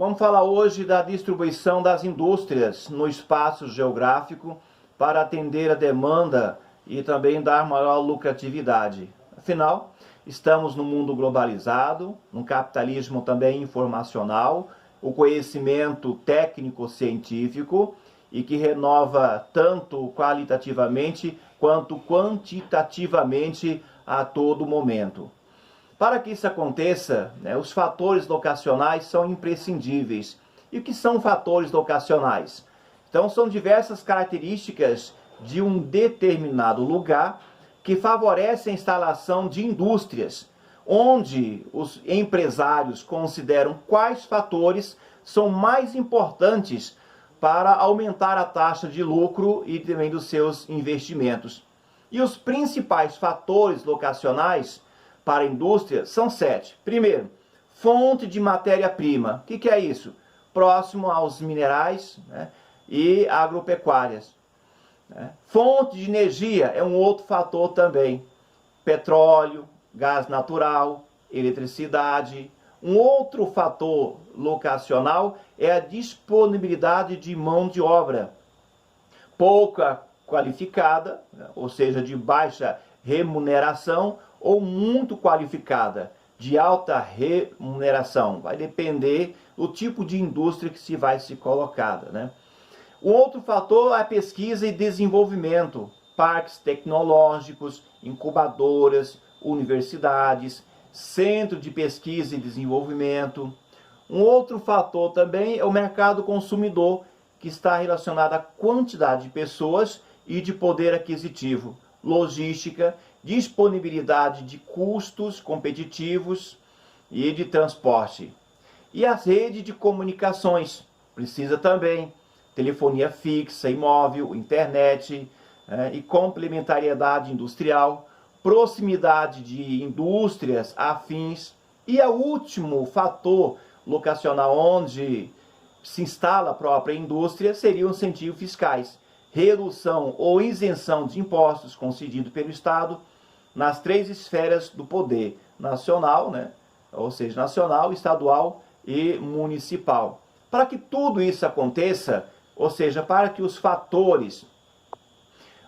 Vamos falar hoje da distribuição das indústrias no espaço geográfico para atender a demanda e também dar maior lucratividade. Afinal, estamos num mundo globalizado, num capitalismo também informacional, o conhecimento técnico-científico e que renova tanto qualitativamente quanto quantitativamente a todo momento. Para que isso aconteça, os fatores locacionais são imprescindíveis. E o que são fatores locacionais? Então, são diversas características de um determinado lugar que favorecem a instalação de indústrias, onde os empresários consideram quais fatores são mais importantes para aumentar a taxa de lucro e também dos seus investimentos. E os principais fatores locacionais para a indústria são 7. Primeiro, fonte de matéria-prima. O que é isso? Próximo aos minerais, e agropecuárias. Fonte de energia é um outro fator também. Petróleo, gás natural, eletricidade. Um outro fator locacional é a disponibilidade de mão de obra pouca qualificada, ou seja, de baixa remuneração, ou muito qualificada, de alta remuneração. Vai depender do tipo de indústria que se vai ser colocada, Um outro fator é a pesquisa e desenvolvimento, parques tecnológicos, incubadoras, universidades, centro de pesquisa e desenvolvimento. Um outro fator também é o mercado consumidor, que está relacionado à quantidade de pessoas e de poder aquisitivo, logística, disponibilidade de custos competitivos e de transporte. E as redes de comunicações, precisa também telefonia fixa e móvel, internet, e complementariedade industrial, proximidade de indústrias afins. E o último fator locacional onde se instala a própria indústria seriam os incentivos fiscais, redução ou isenção de impostos concedido pelo Estado nas 3 esferas do poder nacional, ou seja, nacional, estadual e municipal. Para que tudo isso aconteça, ou seja, para que os fatores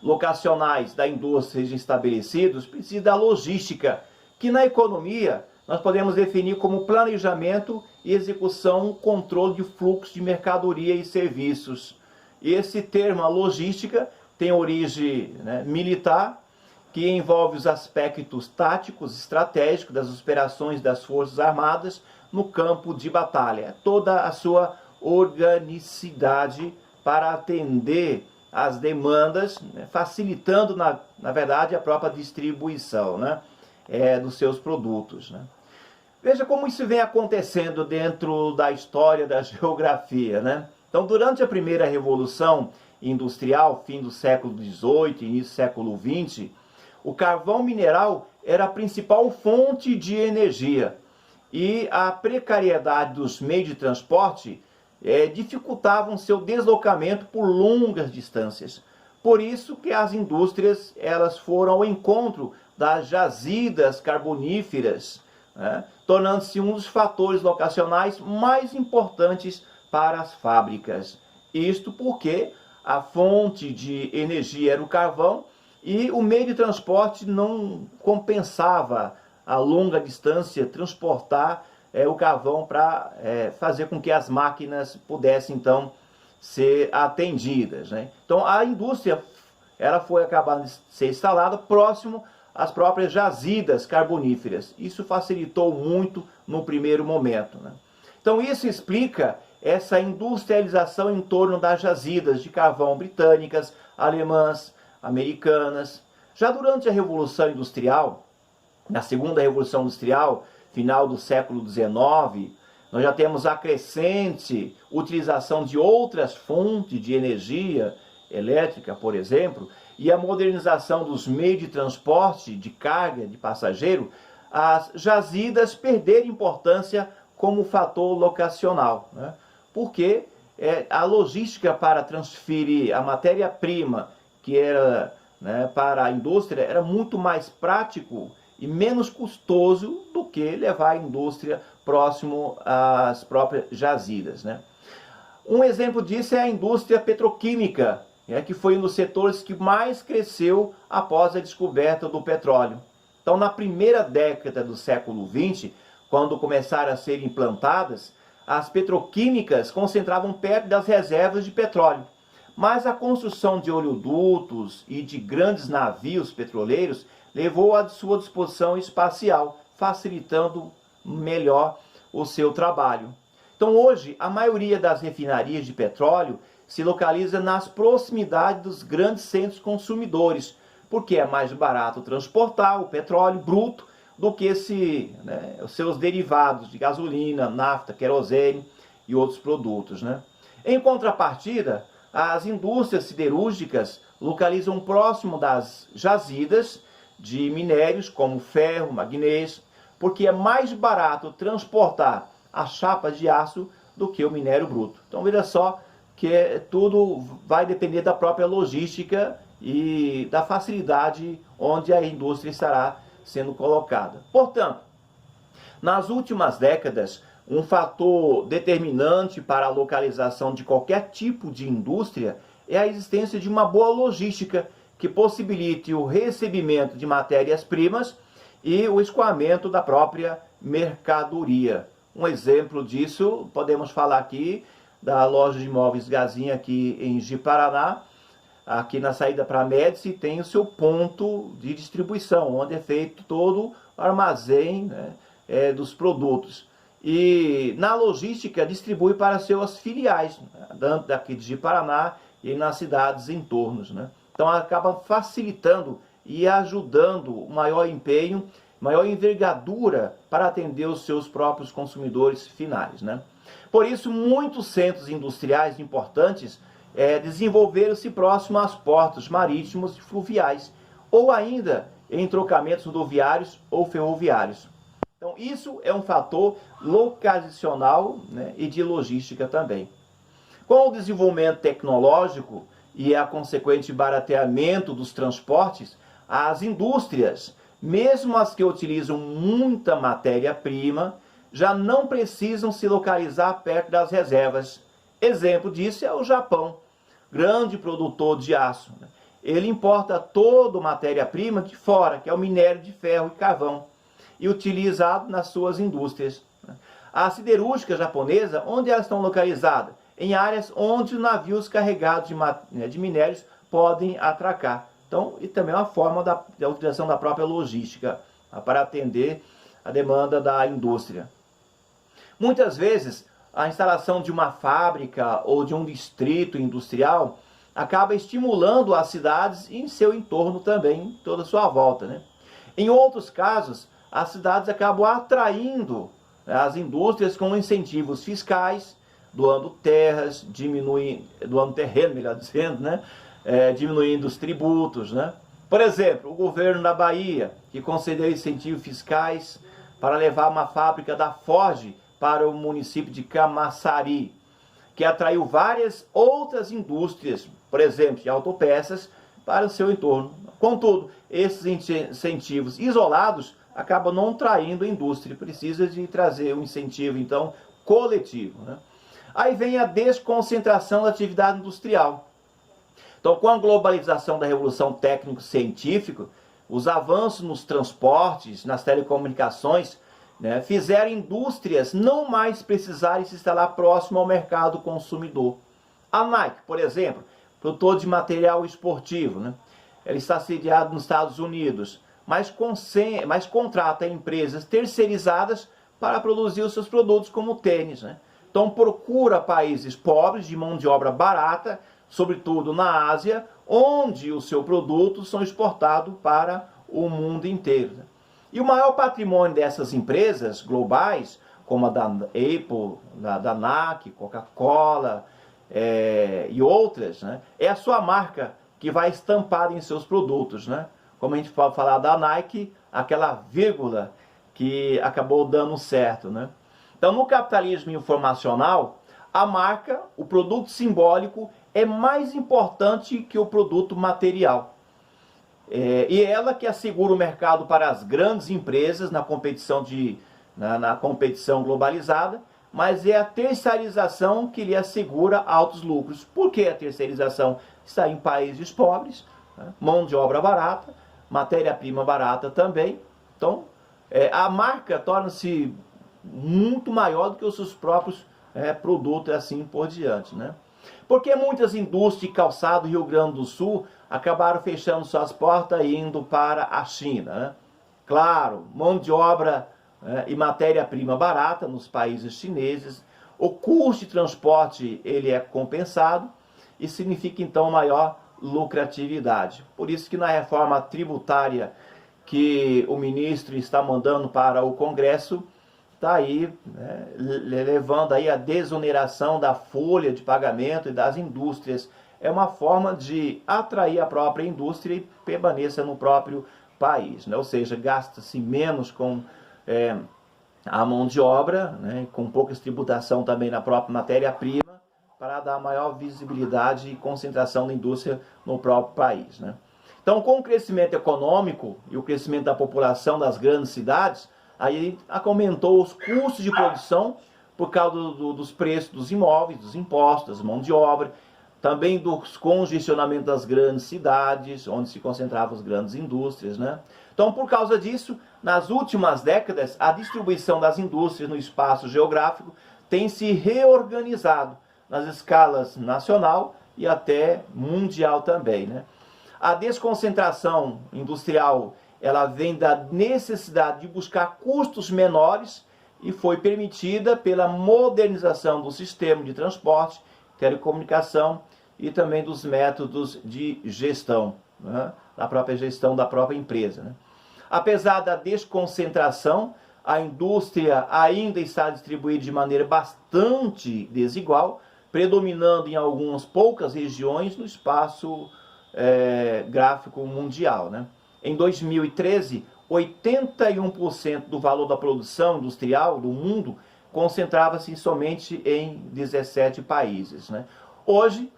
locacionais da indústria sejam estabelecidos, precisa da logística, que na economia nós podemos definir como planejamento e execução, controle de fluxo de mercadoria e serviços. Esse termo, a logística, tem origem militar, que envolve os aspectos táticos, estratégicos das operações das Forças Armadas no campo de batalha. Toda a sua organicidade para atender às demandas, facilitando, na verdade, a própria distribuição dos seus produtos. Veja como isso vem acontecendo dentro da história da geografia. Então, durante a primeira Revolução Industrial, fim do século XVIII, início do século XX, o carvão mineral era a principal fonte de energia e a precariedade dos meios de transporte dificultavam seu deslocamento por longas distâncias. Por isso que as indústrias elas foram ao encontro das jazidas carboníferas, tornando-se um dos fatores locacionais mais importantes para as fábricas. Isto porque a fonte de energia era o carvão e o meio de transporte não compensava a longa distância transportar o carvão para fazer com que as máquinas pudessem então ser atendidas. Então a indústria ela foi acabando de ser instalada próximo às próprias jazidas carboníferas. Isso facilitou muito no primeiro momento. Então isso explica essa industrialização em torno das jazidas de carvão britânicas, alemãs, americanas. Já durante a Revolução Industrial, na segunda Revolução Industrial, final do século XIX, nós já temos a crescente utilização de outras fontes de energia elétrica, por exemplo, e a modernização dos meios de transporte de carga de passageiro, as jazidas perderam importância como fator locacional, porque a logística para transferir a matéria-prima, que era para a indústria, era muito mais prático e menos custoso do que levar a indústria próximo às próprias jazidas, né? Um exemplo disso é a indústria petroquímica, que foi um dos setores que mais cresceu após a descoberta do petróleo. Então, na primeira década do século XX, quando começaram a ser implantadas, as petroquímicas concentravam perto das reservas de petróleo. Mas a construção de oleodutos e de grandes navios petroleiros levou à sua disposição espacial, facilitando melhor o seu trabalho. Então hoje, a maioria das refinarias de petróleo se localiza nas proximidades dos grandes centros consumidores, porque é mais barato transportar o petróleo bruto do que os seus derivados de gasolina, nafta, querosene e outros produtos, né? Em contrapartida, as indústrias siderúrgicas localizam próximo das jazidas de minérios como ferro, magnésio, porque é mais barato transportar as chapas de aço do que o minério bruto. Então veja só que tudo vai depender da própria logística e da facilidade onde a indústria estará sendo colocada. Portanto, nas últimas décadas, um fator determinante para a localização de qualquer tipo de indústria é a existência de uma boa logística que possibilite o recebimento de matérias-primas e o escoamento da própria mercadoria. Um exemplo disso, podemos falar aqui da loja de imóveis Gazinha aqui em Ji-Paraná. Aqui na saída para a Médici tem o seu ponto de distribuição, onde é feito todo o armazém, né, dos produtos. E na logística distribui para seus filiais, tanto daqui de Ji-Paraná e nas cidades em torno, né? Então acaba facilitando e ajudando o maior empenho, maior envergadura para atender os seus próprios consumidores finais, né? Por isso, muitos centros industriais importantes desenvolveram-se próximo aos portos marítimos e fluviais, ou ainda em trocamentos rodoviários ou ferroviários. Então, isso é um fator localizacional, né, e de logística também. Com o desenvolvimento tecnológico e a consequente barateamento dos transportes, as indústrias, mesmo as que utilizam muita matéria-prima, já não precisam se localizar perto das reservas. Exemplo disso é o Japão, grande produtor de aço. Ele importa toda a matéria-prima de fora, que é o minério de ferro e carvão, e utilizado nas suas indústrias. A siderúrgica japonesa, onde elas estão localizadas? Em áreas onde os navios carregados de minérios podem atracar. Então, e também é uma forma da utilização da própria logística para atender a demanda da indústria. Muitas vezes, a instalação de uma fábrica ou de um distrito industrial acaba estimulando as cidades em seu entorno também, toda a sua volta, né? Em outros casos, as cidades acabam atraindo as indústrias com incentivos fiscais, doando terras, doando terreno, melhor dizendo, né? Diminuindo os tributos, né? Por exemplo, o governo da Bahia, que concedeu incentivos fiscais para levar uma fábrica da Ford para o município de Camaçari, que atraiu várias outras indústrias, por exemplo, de autopeças, para o seu entorno. Contudo, esses incentivos isolados acabam não traindo a indústria, precisa de trazer um incentivo, então, coletivo, né? Aí vem a desconcentração da atividade industrial. Então, com a globalização da revolução técnico-científica, os avanços nos transportes, nas telecomunicações, né, fizeram indústrias não mais precisarem se instalar próximo ao mercado consumidor. A Nike, por exemplo, produtor de material esportivo, né, ela está sediada nos Estados Unidos, mas contrata empresas terceirizadas para produzir os seus produtos como tênis, né? Então procura países pobres de mão de obra barata, sobretudo na Ásia, onde os seus produtos são exportados para o mundo inteiro, né? E o maior patrimônio dessas empresas globais, como a da Apple, da Nike, Coca-Cola e outras, né, é a sua marca que vai estampada em seus produtos, né? Como a gente pode falar da Nike, aquela vírgula que acabou dando certo, né? Então, no capitalismo informacional, a marca, o produto simbólico, é mais importante que o produto material. E ela que assegura o mercado para as grandes empresas na competição de na competição globalizada, mas é a terceirização que lhe assegura altos lucros. Por que a terceirização? Está em países pobres, né? Mão de obra barata, matéria-prima barata também. Então, a marca torna-se muito maior do que os seus próprios produtos, assim por diante, né? Porque muitas indústrias de calçado do Rio Grande do Sul acabaram fechando suas portas e indo para a China, né? Claro, mão de obra e matéria-prima barata nos países chineses, o custo de transporte ele é compensado e significa então maior lucratividade. Por isso que na reforma tributária que o ministro está mandando para o Congresso, está aí, né, levando aí a desoneração da folha de pagamento e das indústrias. É uma forma de atrair a própria indústria e permaneça no próprio país, né? Ou seja, gasta-se menos com a mão de obra, né, com pouca tributação também na própria matéria-prima, para dar maior visibilidade e concentração da indústria no próprio país, né? Então, com o crescimento econômico e o crescimento da população das grandes cidades, aí aumentou os custos de produção por causa dos preços dos imóveis, dos impostos, da mão de obra, também dos congestionamentos das grandes cidades, onde se concentravam as grandes indústrias, né? Então, por causa disso, nas últimas décadas, a distribuição das indústrias no espaço geográfico tem se reorganizado nas escalas nacional e até mundial também, né? A desconcentração industrial, ela vem da necessidade de buscar custos menores e foi permitida pela modernização do sistema de transporte, telecomunicação e também dos métodos de gestão, né? Da própria gestão da própria empresa, né? Apesar da desconcentração, a indústria ainda está distribuída de maneira bastante desigual, predominando em algumas poucas regiões no espaço gráfico mundial, né? Em 2013, 81% do valor da produção industrial do mundo concentrava-se somente em 17 países, né? Hoje,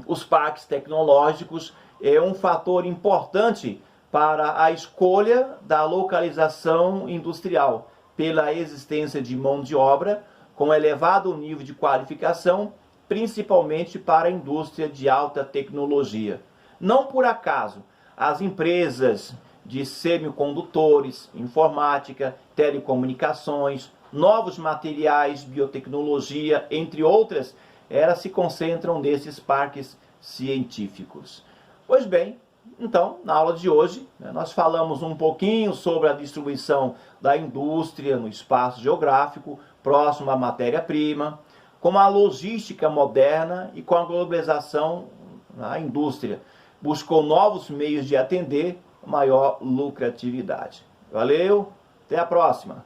os parques tecnológicos é um fator importante para a escolha da localização industrial, pela existência de mão de obra com elevado nível de qualificação, principalmente para a indústria de alta tecnologia. Não por acaso, as empresas de semicondutores, informática, telecomunicações, novos materiais, biotecnologia, entre outras, elas se concentram nesses parques científicos. Pois bem, então, na aula de hoje, nós falamos um pouquinho sobre a distribuição da indústria no espaço geográfico, próximo à matéria-prima, como a logística moderna e com a globalização na indústria buscou novos meios de atender maior lucratividade. Valeu, até a próxima!